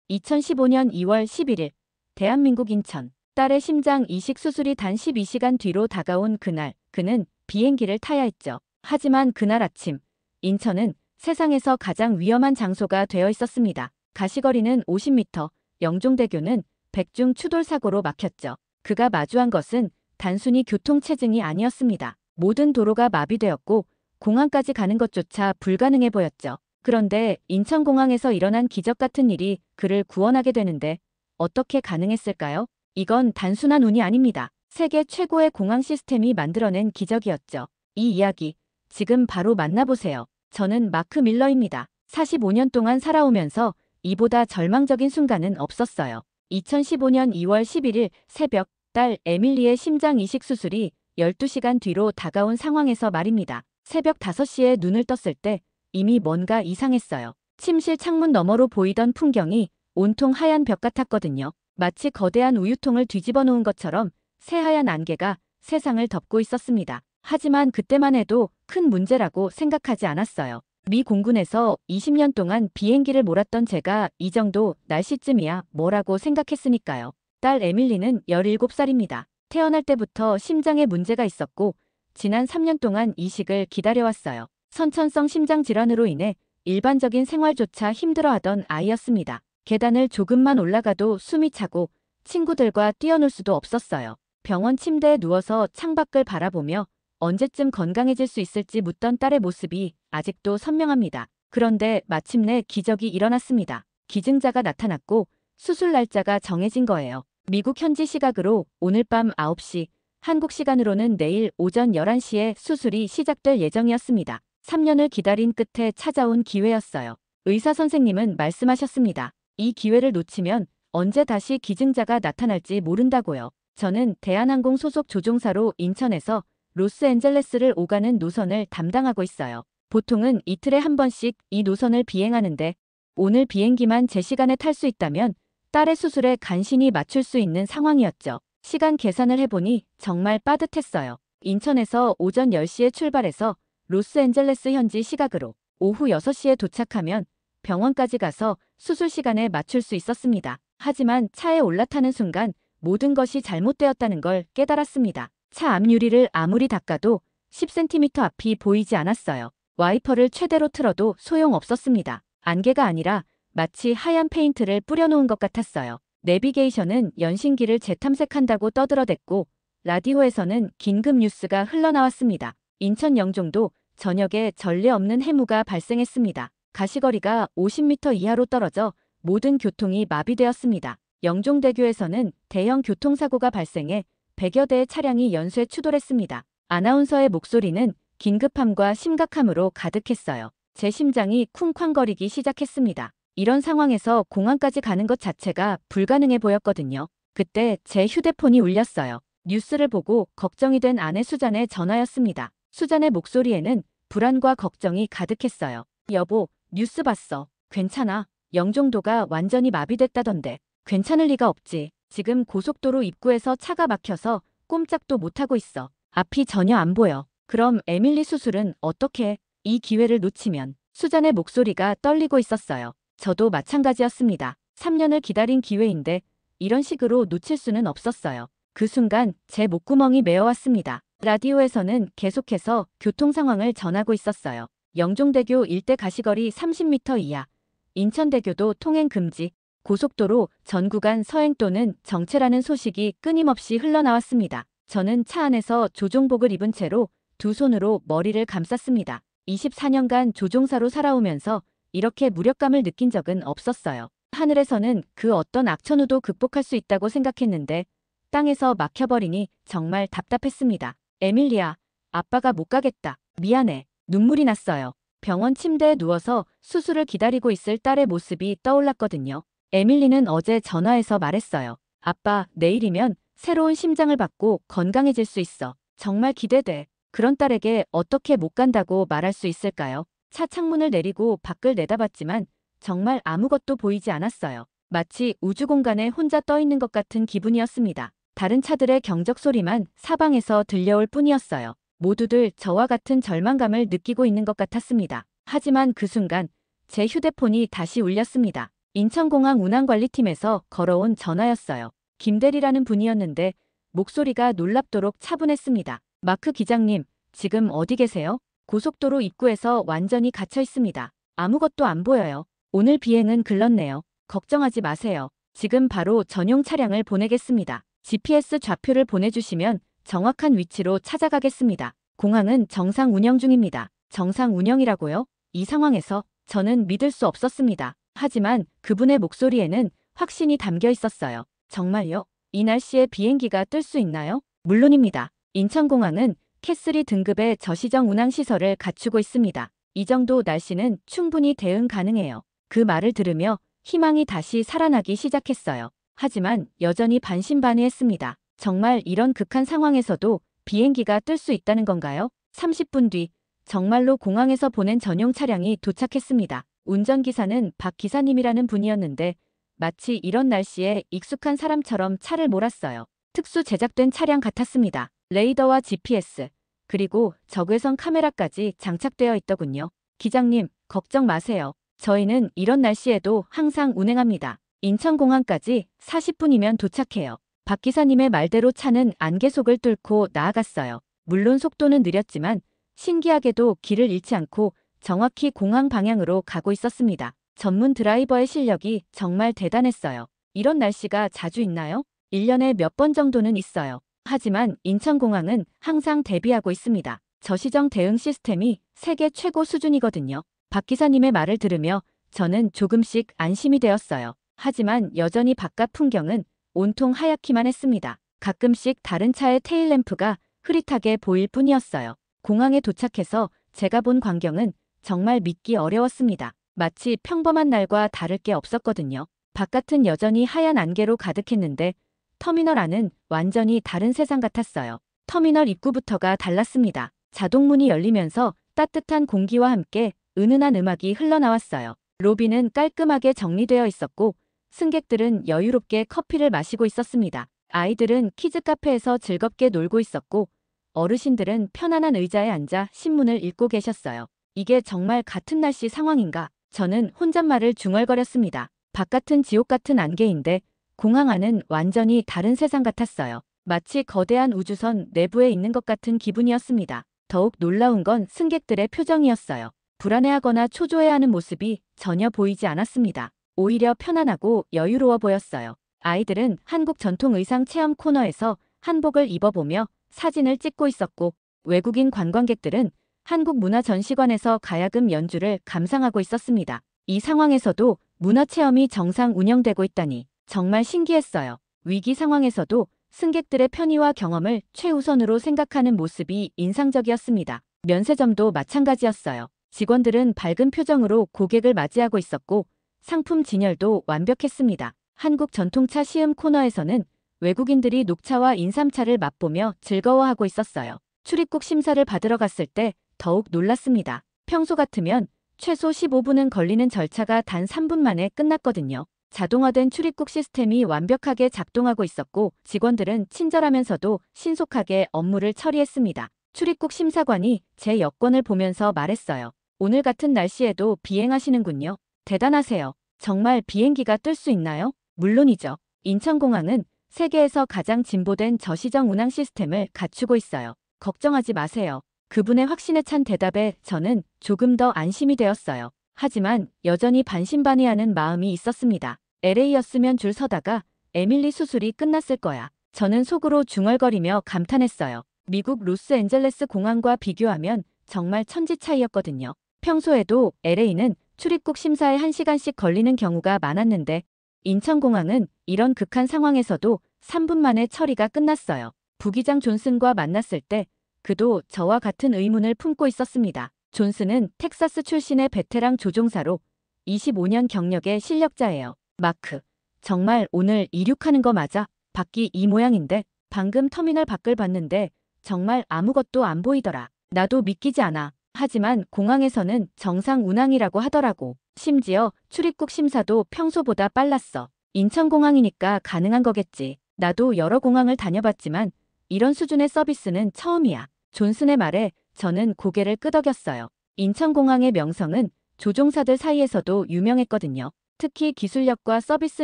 2015년 2월 11일 대한민국 인천. 딸의 심장 이식 수술이 단 12시간 뒤로 다가온 그날 그는 비행기를 타야 했죠. 하지만 그날 아침 인천은 세상에서 가장 위험한 장소가 되어 있었습니다. 가시거리는 50m, 영종대교는 백중 추돌 사고로 막혔죠. 그가 마주한 것은 단순히 교통체증이 아니었습니다. 모든 도로가 마비되었고 공항까지 가는 것조차 불가능해 보였죠. 그런데 인천공항에서 일어난 기적 같은 일이 그를 구원하게 되는데 어떻게 가능했을까요? 이건 단순한 운이 아닙니다. 세계 최고의 공항 시스템이 만들어낸 기적이었죠. 이 이야기 지금 바로 만나보세요. 저는 마크 밀러입니다. 45년 동안 살아오면서 이보다 절망적인 순간은 없었어요. 2015년 2월 11일 새벽 딸 에밀리의 심장 이식 수술이 12시간 뒤로 다가온 상황에서 말입니다. 새벽 5시에 눈을 떴을 때 이미 뭔가 이상했어요. 침실 창문 너머로 보이던 풍경이 온통 하얀 벽 같았거든요. 마치 거대한 우유통을 뒤집어 놓은 것처럼 새하얀 안개가 세상을 덮고 있었습니다. 하지만 그때만 해도 큰 문제라고 생각하지 않았어요. 미 공군에서 20년 동안 비행기를 몰았던 제가 이 정도 날씨쯤이야 뭐라고 생각했으니까요. 딸 에밀리는 17살입니다. 태어날 때부터 심장에 문제가 있었고 지난 3년 동안 이식을 기다려왔어요. 선천성 심장 질환으로 인해 일반적인 생활조차 힘들어하던 아이였습니다. 계단을 조금만 올라가도 숨이 차고 친구들과 뛰어놀 수도 없었어요. 병원 침대에 누워서 창밖을 바라보며 언제쯤 건강해질 수 있을지 묻던 딸의 모습이 아직도 선명합니다. 그런데 마침내 기적이 일어났습니다. 기증자가 나타났고 수술 날짜가 정해진 거예요. 미국 현지 시각으로 오늘 밤 9시, 한국 시간으로는 내일 오전 11시에 수술이 시작될 예정이었습니다. 3년을 기다린 끝에 찾아온 기회였어요. 의사 선생님은 말씀하셨습니다. 이 기회를 놓치면 언제 다시 기증자가 나타날지 모른다고요. 저는 대한항공 소속 조종사로 인천에서 로스앤젤레스를 오가는 노선을 담당하고 있어요. 보통은 이틀에 한 번씩 이 노선을 비행하는데 오늘 비행기만 제 시간에 탈 수 있다면 딸의 수술에 간신히 맞출 수 있는 상황이었죠. 시간 계산을 해보니 정말 빠듯했어요. 인천에서 오전 10시에 출발해서 로스앤젤레스 현지 시각으로 오후 6시에 도착하면 병원까지 가서 수술 시간에 맞출 수 있었습니다. 하지만 차에 올라타는 순간 모든 것이 잘못되었다는 걸 깨달았습니다. 차 앞 유리를 아무리 닦아도 10cm 앞이 보이지 않았어요. 와이퍼를 최대로 틀어도 소용없었습니다. 안개가 아니라 마치 하얀 페인트를 뿌려놓은 것 같았어요. 내비게이션은 연신기를 재탐색한다고 떠들어댔고 라디오에서는 긴급 뉴스가 흘러나왔습니다. 인천 영종도 저녁에 전례 없는 해무가 발생했습니다. 가시거리가 50m 이하로 떨어져 모든 교통이 마비되었습니다. 영종대교에서는 대형 교통사고가 발생해 100여 대의 차량이 연쇄 추돌했습니다. 아나운서의 목소리는 긴급함과 심각함으로 가득했어요. 제 심장이 쿵쾅거리기 시작했습니다. 이런 상황에서 공항까지 가는 것 자체가 불가능해 보였거든요. 그때 제 휴대폰이 울렸어요. 뉴스를 보고 걱정이 된 아내 수잔의 전화였습니다. 수잔의 목소리에는 불안과 걱정이 가득했어요. 여보, 뉴스 봤어. 괜찮아. 영종도가 완전히 마비됐다던데. 괜찮을 리가 없지. 지금 고속도로 입구에서 차가 막혀서 꼼짝도 못하고 있어. 앞이 전혀 안 보여. 그럼 에밀리 수술은 어떻게 해? 이 기회를 놓치면. 수잔의 목소리가 떨리고 있었어요. 저도 마찬가지였습니다. 3년을 기다린 기회인데 이런 식으로 놓칠 수는 없었어요. 그 순간 제 목구멍이 메어왔습니다. 라디오에서는 계속해서 교통 상황을 전하고 있었어요. 영종대교 일대 가시거리 30m 이하, 인천대교도 통행 금지, 고속도로 전 구간 서행 또는 정체라는 소식이 끊임없이 흘러나왔습니다. 저는 차 안에서 조종복을 입은 채로 두 손으로 머리를 감쌌습니다. 24년간 조종사로 살아오면서 이렇게 무력감을 느낀 적은 없었어요. 하늘에서는 그 어떤 악천후도 극복할 수 있다고 생각했는데 땅에서 막혀버리니 정말 답답했습니다. 에밀리야, 아빠가 못 가겠다. 미안해. 눈물이 났어요. 병원 침대에 누워서 수술을 기다리고 있을 딸의 모습이 떠올랐거든요. 에밀리는 어제 전화해서 말했어요. 아빠, 내일이면 새로운 심장을 받고 건강해질 수 있어. 정말 기대돼. 그런 딸에게 어떻게 못 간다고 말할 수 있을까요? 차 창문을 내리고 밖을 내다봤지만 정말 아무것도 보이지 않았어요. 마치 우주 공간에 혼자 떠 있는 것 같은 기분이었습니다. 다른 차들의 경적 소리만 사방에서 들려올 뿐이었어요. 모두들 저와 같은 절망감을 느끼고 있는 것 같았습니다. 하지만 그 순간 제 휴대폰이 다시 울렸습니다. 인천공항 운항관리팀에서 걸어온 전화였어요. 김대리라는 분이었는데 목소리가 놀랍도록 차분했습니다. 마크 기장님, 지금 어디 계세요? 고속도로 입구에서 완전히 갇혀 있습니다. 아무것도 안 보여요. 오늘 비행은 글렀네요. 걱정하지 마세요. 지금 바로 전용 차량을 보내겠습니다. GPS 좌표를 보내주시면 정확한 위치로 찾아가겠습니다. 공항은 정상 운영 중입니다. 정상 운영이라고요? 이 상황에서 저는 믿을 수 없었습니다. 하지만 그분의 목소리에는 확신이 담겨 있었어요. 정말요? 이 날씨에 비행기가 뜰 수 있나요? 물론입니다. 인천공항은 캣3 등급의 저시정 운항시설을 갖추고 있습니다. 이 정도 날씨는 충분히 대응 가능해요. 그 말을 들으며 희망이 다시 살아나기 시작했어요. 하지만 여전히 반신반의했습니다. 정말 이런 극한 상황에서도 비행기가 뜰 수 있다는 건가요? 30분 뒤 정말로 공항에서 보낸 전용 차량이 도착했습니다. 운전기사는 박 기사님이라는 분이었는데 마치 이런 날씨에 익숙한 사람처럼 차를 몰았어요. 특수 제작된 차량 같았습니다. 레이더와 GPS, 그리고 적외선 카메라까지 장착되어 있더군요. 기장님, 걱정 마세요. 저희는 이런 날씨에도 항상 운행합니다. 인천공항까지 40분이면 도착해요. 박 기사님의 말대로 차는 안개속을 뚫고 나아갔어요. 물론 속도는 느렸지만 신기하게도 길을 잃지 않고 정확히 공항 방향으로 가고 있었습니다. 전문 드라이버의 실력이 정말 대단했어요. 이런 날씨가 자주 있나요? 1년에 몇 번 정도는 있어요. 하지만 인천공항은 항상 대비하고 있습니다. 저시정 대응 시스템이 세계 최고 수준이거든요. 박 기사님의 말을 들으며 저는 조금씩 안심이 되었어요. 하지만 여전히 바깥 풍경은 온통 하얗기만 했습니다. 가끔씩 다른 차의 테일램프가 흐릿하게 보일 뿐이었어요. 공항에 도착해서 제가 본 광경은 정말 믿기 어려웠습니다. 마치 평범한 날과 다를 게 없었거든요. 바깥은 여전히 하얀 안개로 가득했는데 터미널 안은 완전히 다른 세상 같았어요. 터미널 입구부터가 달랐습니다. 자동문이 열리면서 따뜻한 공기와 함께 은은한 음악이 흘러나왔어요. 로비는 깔끔하게 정리되어 있었고 승객들은 여유롭게 커피를 마시고 있었습니다. 아이들은 키즈 카페에서 즐겁게 놀고 있었고 어르신들은 편안한 의자에 앉아 신문을 읽고 계셨어요. 이게 정말 같은 날씨 상황인가? 저는 혼잣말을 중얼거렸습니다. 바깥은 지옥 같은 안개인데 공항 안은 완전히 다른 세상 같았어요. 마치 거대한 우주선 내부에 있는 것 같은 기분이었습니다. 더욱 놀라운 건 승객들의 표정이었어요. 불안해하거나 초조해하는 모습이 전혀 보이지 않았습니다. 오히려 편안하고 여유로워 보였어요. 아이들은 한국 전통 의상 체험 코너에서 한복을 입어보며 사진을 찍고 있었고 외국인 관광객들은 한국문화전시관에서 가야금 연주를 감상하고 있었습니다. 이 상황에서도 문화체험이 정상 운영되고 있다니 정말 신기했어요. 위기 상황에서도 승객들의 편의와 경험을 최우선으로 생각하는 모습이 인상적이었습니다. 면세점도 마찬가지였어요. 직원들은 밝은 표정으로 고객을 맞이하고 있었고 상품 진열도 완벽했습니다. 한국 전통차 시음 코너에서는 외국인들이 녹차와 인삼차를 맛보며 즐거워하고 있었어요. 출입국 심사를 받으러 갔을 때 더욱 놀랐습니다. 평소 같으면 최소 15분은 걸리는 절차가 단 3분 만에 끝났거든요. 자동화된 출입국 시스템이 완벽하게 작동하고 있었고 직원들은 친절하면서도 신속하게 업무를 처리했습니다. 출입국 심사관이 제 여권을 보면서 말했어요. 오늘 같은 날씨에도 비행하시는군요. 대단하세요. 정말 비행기가 뜰 수 있나요? 물론이죠. 인천공항은 세계에서 가장 진보된 저시정 운항 시스템을 갖추고 있어요. 걱정하지 마세요. 그분의 확신에 찬 대답에 저는 조금 더 안심이 되었어요. 하지만 여전히 반신반의하는 마음이 있었습니다. LA였으면 줄 서다가 에밀리 수술이 끝났을 거야. 저는 속으로 중얼거리며 감탄했어요. 미국 로스앤젤레스 공항과 비교하면 정말 천지 차이였거든요. 평소에도 LA는 출입국 심사에 1시간씩 걸리는 경우가 많았는데 인천공항은 이런 극한 상황에서도 3분 만에 처리가 끝났어요. 부기장 존슨과 만났을 때 그도 저와 같은 의문을 품고 있었습니다. 존슨은 텍사스 출신의 베테랑 조종사로 25년 경력의 실력자예요. 마크, 정말 오늘 이륙하는 거 맞아? 밖이 이 모양인데 방금 터미널 밖을 봤는데 정말 아무것도 안 보이더라. 나도 믿기지 않아. 하지만 공항에서는 정상 운항이라고 하더라고. 심지어 출입국 심사도 평소보다 빨랐어. 인천공항이니까 가능한 거겠지. 나도 여러 공항을 다녀봤지만 이런 수준의 서비스는 처음이야. 존슨의 말에 저는 고개를 끄덕였어요. 인천공항의 명성은 조종사들 사이에서도 유명했거든요. 특히 기술력과 서비스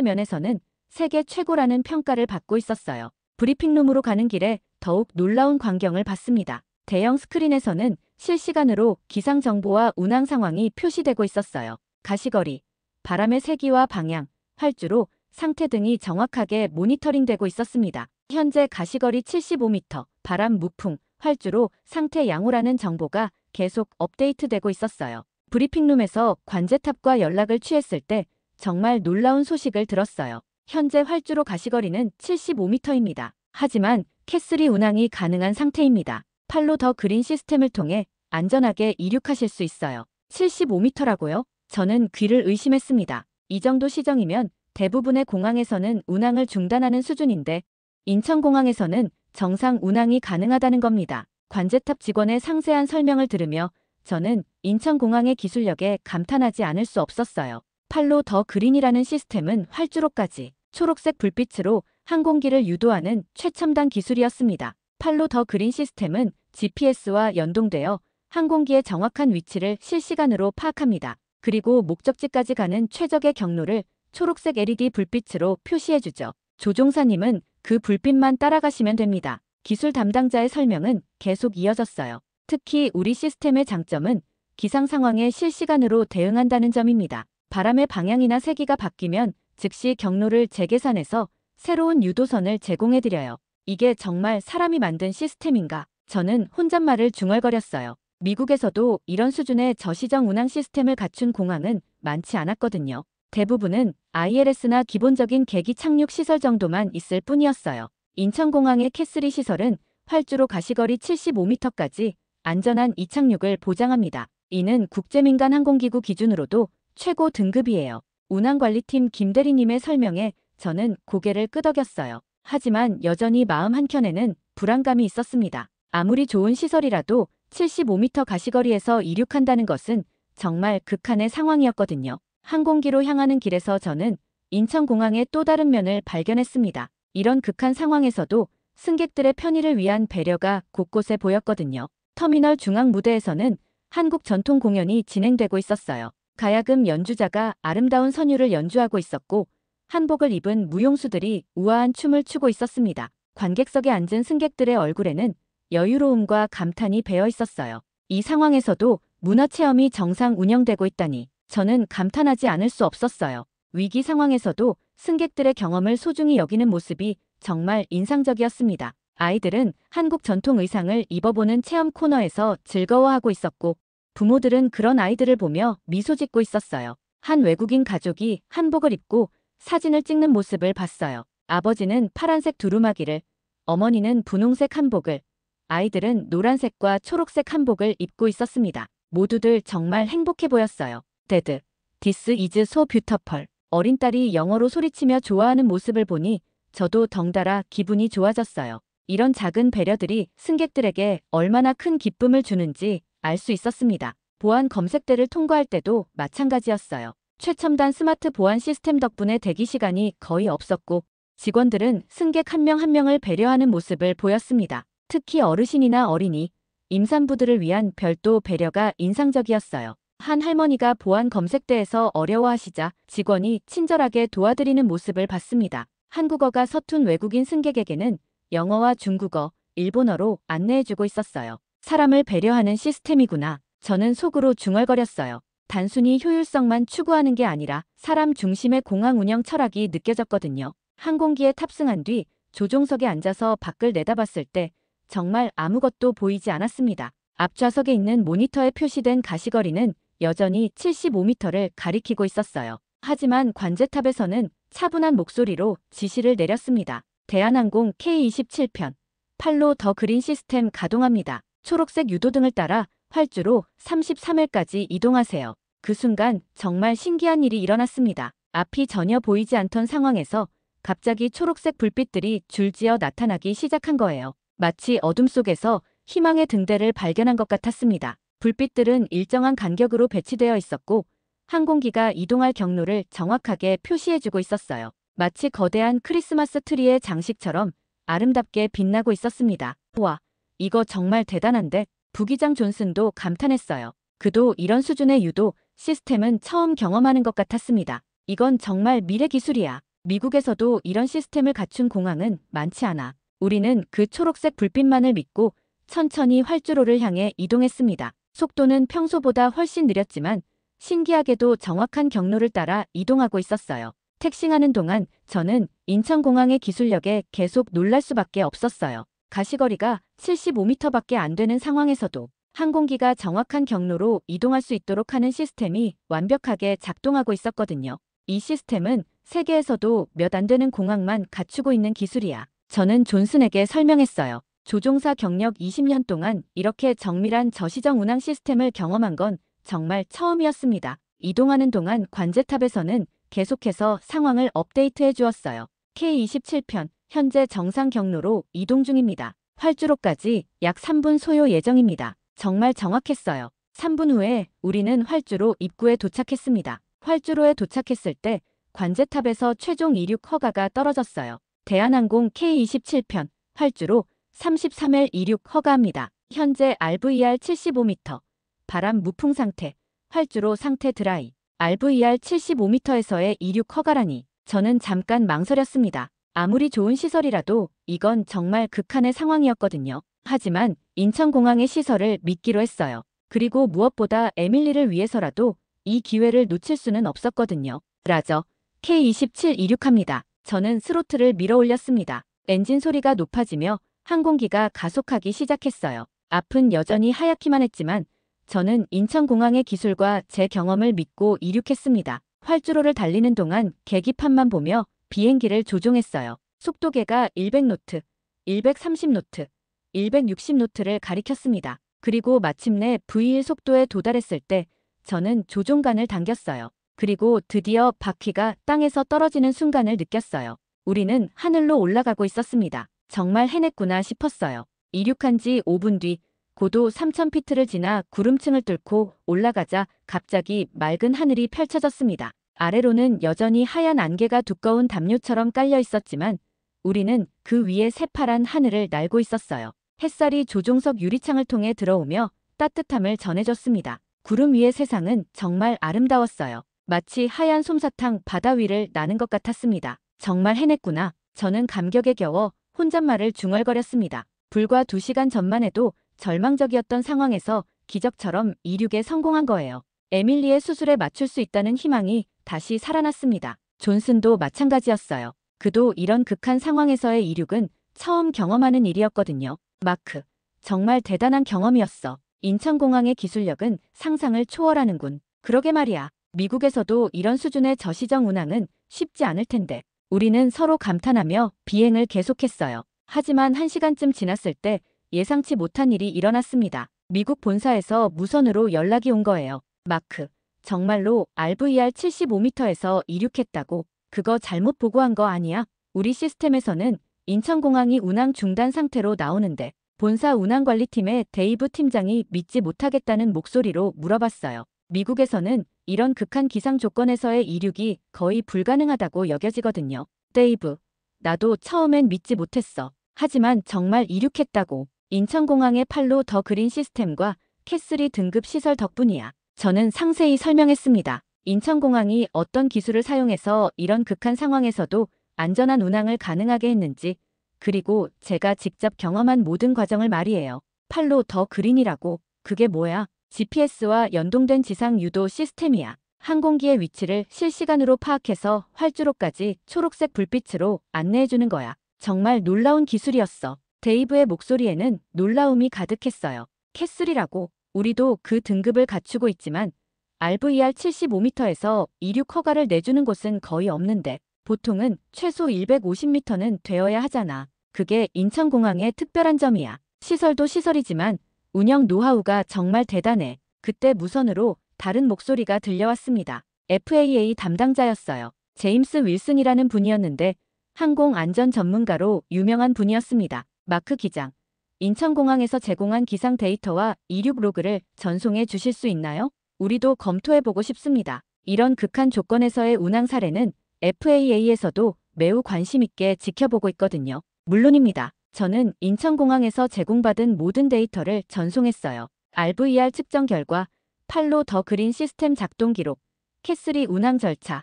면에서는 세계 최고라는 평가를 받고 있었어요. 브리핑룸으로 가는 길에 더욱 놀라운 광경을 봤습니다. 대형 스크린에서는 실시간으로 기상 정보와 운항 상황이 표시되고 있었어요. 가시거리, 바람의 세기와 방향, 활주로, 상태 등이 정확하게 모니터링되고 있었습니다. 현재 가시거리 75m, 바람 무풍, 활주로, 상태 양호라는 정보가 계속 업데이트되고 있었어요. 브리핑룸에서 관제탑과 연락을 취했을 때 정말 놀라운 소식을 들었어요. 현재 활주로 가시거리는 75m입니다. 하지만 캣3 운항이 가능한 상태입니다. 팔로 더 그린 시스템을 통해 안전하게 이륙하실 수 있어요. 75m라고요? 저는 귀를 의심했습니다. 이 정도 시정이면 대부분의 공항에서는 운항을 중단하는 수준인데 인천공항에서는 정상 운항이 가능하다는 겁니다. 관제탑 직원의 상세한 설명을 들으며 저는 인천공항의 기술력에 감탄하지 않을 수 없었어요. 팔로 더 그린이라는 시스템은 활주로까지 초록색 불빛으로 항공기를 유도하는 최첨단 기술이었습니다. 팔로 더 그린 시스템은 GPS와 연동되어 항공기의 정확한 위치를 실시간으로 파악합니다. 그리고 목적지까지 가는 최적의 경로를 초록색 LED 불빛으로 표시해주죠. 조종사님은 그 불빛만 따라가시면 됩니다. 기술 담당자의 설명은 계속 이어졌어요. 특히 우리 시스템의 장점은 기상 상황에 실시간으로 대응한다는 점입니다. 바람의 방향이나 세기가 바뀌면 즉시 경로를 재계산해서 새로운 유도선을 제공해드려요. 이게 정말 사람이 만든 시스템인가? 저는 혼잣말을 중얼거렸어요. 미국에서도 이런 수준의 저시정 운항 시스템을 갖춘 공항은 많지 않았거든요. 대부분은 ILS나 기본적인 계기 착륙 시설 정도만 있을 뿐이었어요. 인천공항의 캣3 시설은 활주로 가시거리 75m까지 안전한 이착륙을 보장합니다. 이는 국제민간항공기구 기준으로도 최고 등급이에요. 운항관리팀 김대리님의 설명에 저는 고개를 끄덕였어요. 하지만 여전히 마음 한켠에는 불안감이 있었습니다. 아무리 좋은 시설이라도 75m 가시거리에서 이륙한다는 것은 정말 극한의 상황이었거든요. 항공기로 향하는 길에서 저는 인천공항의 또 다른 면을 발견했습니다. 이런 극한 상황에서도 승객들의 편의를 위한 배려가 곳곳에 보였거든요. 터미널 중앙 무대에서는 한국 전통 공연이 진행되고 있었어요. 가야금 연주자가 아름다운 선율을 연주하고 있었고 한복을 입은 무용수들이 우아한 춤을 추고 있었습니다. 관객석에 앉은 승객들의 얼굴에는 여유로움과 감탄이 배어 있었어요. 이 상황에서도 문화체험이 정상 운영되고 있다니 저는 감탄하지 않을 수 없었어요. 위기 상황에서도 승객들의 경험을 소중히 여기는 모습이 정말 인상적이었습니다. 아이들은 한국 전통 의상을 입어보는 체험 코너에서 즐거워하고 있었고 부모들은 그런 아이들을 보며 미소 짓고 있었어요. 한 외국인 가족이 한복을 입고 사진을 찍는 모습을 봤어요. 아버지는 파란색 두루마기를, 어머니는 분홍색 한복을, 아이들은 노란색과 초록색 한복을 입고 있었습니다. 모두들 정말 행복해 보였어요. Dad, this is so beautiful. 어린 딸이 영어로 소리치며 좋아하는 모습을 보니 저도 덩달아 기분이 좋아졌어요. 이런 작은 배려들이 승객들에게 얼마나 큰 기쁨을 주는지 알 수 있었습니다. 보안 검색대를 통과할 때도 마찬가지였어요. 최첨단 스마트 보안 시스템 덕분에 대기 시간이 거의 없었고 직원들은 승객 한 명 한 명을 배려하는 모습을 보였습니다. 특히 어르신이나 어린이, 임산부들을 위한 별도 배려가 인상적이었어요. 한 할머니가 보안 검색대에서 어려워하시자 직원이 친절하게 도와드리는 모습을 봤습니다. 한국어가 서툰 외국인 승객에게는 영어와 중국어, 일본어로 안내해주고 있었어요. 사람을 배려하는 시스템이구나. 저는 속으로 중얼거렸어요. 단순히 효율성만 추구하는 게 아니라 사람 중심의 공항 운영 철학이 느껴졌거든요. 항공기에 탑승한 뒤 조종석에 앉아서 밖을 내다봤을 때 정말 아무것도 보이지 않았습니다. 앞좌석에 있는 모니터에 표시된 가시거리는 여전히 75m를 가리키고 있었어요. 하지만 관제탑에서는 차분한 목소리로 지시를 내렸습니다. 대한항공 K27편, 팔로 더 그린 시스템 가동합니다. 초록색 유도등을 따라 활주로 33일까지 이동하세요. 그 순간 정말 신기한 일이 일어났습니다. 앞이 전혀 보이지 않던 상황에서 갑자기 초록색 불빛들이 줄지어 나타나기 시작한 거예요. 마치 어둠 속에서 희망의 등대를 발견한 것 같았습니다. 불빛들은 일정한 간격으로 배치되어 있었고 항공기가 이동할 경로를 정확하게 표시해주고 있었어요. 마치 거대한 크리스마스 트리의 장식처럼 아름답게 빛나고 있었습니다. 와, 이거 정말 대단한데? 부기장 존슨도 감탄했어요. 그도 이런 수준의 유도 시스템은 처음 경험하는 것 같았습니다. 이건 정말 미래 기술이야. 미국에서도 이런 시스템을 갖춘 공항은 많지 않아. 우리는 그 초록색 불빛만을 믿고 천천히 활주로를 향해 이동했습니다. 속도는 평소보다 훨씬 느렸지만 신기하게도 정확한 경로를 따라 이동하고 있었어요. 택싱하는 동안 저는 인천공항의 기술력에 계속 놀랄 수밖에 없었어요. 가시거리가 75m밖에 안 되는 상황에서도 항공기가 정확한 경로로 이동할 수 있도록 하는 시스템이 완벽하게 작동하고 있었거든요. 이 시스템은 세계에서도 몇 안 되는 공항만 갖추고 있는 기술이야. 저는 존슨에게 설명했어요. 조종사 경력 20년 동안 이렇게 정밀한 저시정 운항 시스템을 경험한 건 정말 처음이었습니다. 이동하는 동안 관제탑에서는 계속해서 상황을 업데이트해 주었어요. K27편, 현재 정상 경로로 이동 중입니다. 활주로까지 약 3분 소요 예정입니다. 정말 정확했어요. 3분 후에 우리는 활주로 입구에 도착했습니다. 활주로에 도착했을 때 관제탑에서 최종 이륙 허가가 떨어졌어요. 대한항공 K27편, 활주로 33일 이륙 허가합니다. 현재 RVR 75m, 바람 무풍 상태, 활주로 상태 드라이, RVR 75m에서의 이륙 허가라니 저는 잠깐 망설였습니다. 아무리 좋은 시설이라도 이건 정말 극한의 상황이었거든요. 하지만 인천공항의 시설을 믿기로 했어요. 그리고 무엇보다 에밀리를 위해서라도 이 기회를 놓칠 수는 없었거든요. 라저, K27 이륙합니다. 저는 스로틀을 밀어 올렸습니다. 엔진 소리가 높아지며 항공기가 가속하기 시작했어요. 앞은 여전히 하얗기만 했지만 저는 인천공항의 기술과 제 경험을 믿고 이륙했습니다. 활주로를 달리는 동안 계기판만 보며 비행기를 조종했어요. 속도계가 100노트, 130노트, 160노트를 가리켰습니다. 그리고 마침내 V1 속도에 도달했을 때 저는 조종간을 당겼어요. 그리고 드디어 바퀴가 땅에서 떨어지는 순간을 느꼈어요. 우리는 하늘로 올라가고 있었습니다. 정말 해냈구나 싶었어요. 이륙한 지 5분 뒤 고도 3000피트를 지나 구름층을 뚫고 올라가자 갑자기 맑은 하늘이 펼쳐졌습니다. 아래로는 여전히 하얀 안개가 두꺼운 담요처럼 깔려 있었지만 우리는 그 위에 새파란 하늘을 날고 있었어요. 햇살이 조종석 유리창을 통해 들어오며 따뜻함을 전해줬습니다. 구름 위의 세상은 정말 아름다웠어요. 마치 하얀 솜사탕 바다 위를 나는 것 같았습니다. 정말 해냈구나. 저는 감격에 겨워 혼잣말을 중얼거렸습니다. 불과 2시간 전만 해도 절망적이었던 상황에서 기적처럼 이륙에 성공한 거예요. 에밀리의 수술에 맞출 수 있다는 희망이 다시 살아났습니다. 존슨도 마찬가지였어요. 그도 이런 극한 상황에서의 이륙은 처음 경험하는 일이었거든요. 마크, 정말 대단한 경험이었어. 인천공항의 기술력은 상상을 초월하는군. 그러게 말이야. 미국에서도 이런 수준의 저시정 운항은 쉽지 않을 텐데. 우리는 서로 감탄하며 비행을 계속했어요. 하지만 1시간쯤 지났을 때 예상치 못한 일이 일어났습니다. 미국 본사에서 무선으로 연락이 온 거예요. 마크, 정말로 RVR 75m에서 이륙했다고. 그거 잘못 보고한 거 아니야? 우리 시스템에서는 인천공항이 운항 중단 상태로 나오는데 본사 운항관리팀의 데이브 팀장이 믿지 못하겠다는 목소리로 물어봤어요. 미국에서는 이런 극한 기상 조건에서의 이륙이 거의 불가능하다고 여겨지거든요. 데이브, 나도 처음엔 믿지 못했어. 하지만 정말 이륙했다고. 인천공항의 팔로 더 그린 시스템과 캐3 등급 시설 덕분이야. 저는 상세히 설명했습니다. 인천공항이 어떤 기술을 사용해서 이런 극한 상황에서도 안전한 운항을 가능하게 했는지, 그리고 제가 직접 경험한 모든 과정을 말이에요. 팔로 더 그린이라고. 그게 뭐야? GPS와 연동된 지상 유도 시스템이야. 항공기의 위치를 실시간으로 파악해서 활주로까지 초록색 불빛으로 안내해주는 거야. 정말 놀라운 기술이었어. 데이브의 목소리에는 놀라움이 가득했어요. 캐3라고. 우리도 그 등급을 갖추고 있지만 RVR 75m에서 이륙 허가를 내주는 곳은 거의 없는데 보통은 최소 150m는 되어야 하잖아. 그게 인천공항의 특별한 점이야. 시설도 시설이지만 운영 노하우가 정말 대단해. 그때 무선으로 다른 목소리가 들려왔습니다. FAA 담당자였어요. 제임스 윌슨이라는 분이었는데 항공안전 전문가로 유명한 분이었습니다. 마크 기장, 인천공항에서 제공한 기상 데이터와 이륙 로그를 전송해 주실 수 있나요? 우리도 검토해보고 싶습니다. 이런 극한 조건에서의 운항 사례는 FAA에서도 매우 관심 있게 지켜보고 있거든요. 물론입니다. 저는 인천공항에서 제공받은 모든 데이터를 전송했어요. RVR 측정 결과, 팔로 더 그린 시스템 작동 기록, 캐3 운항 절차,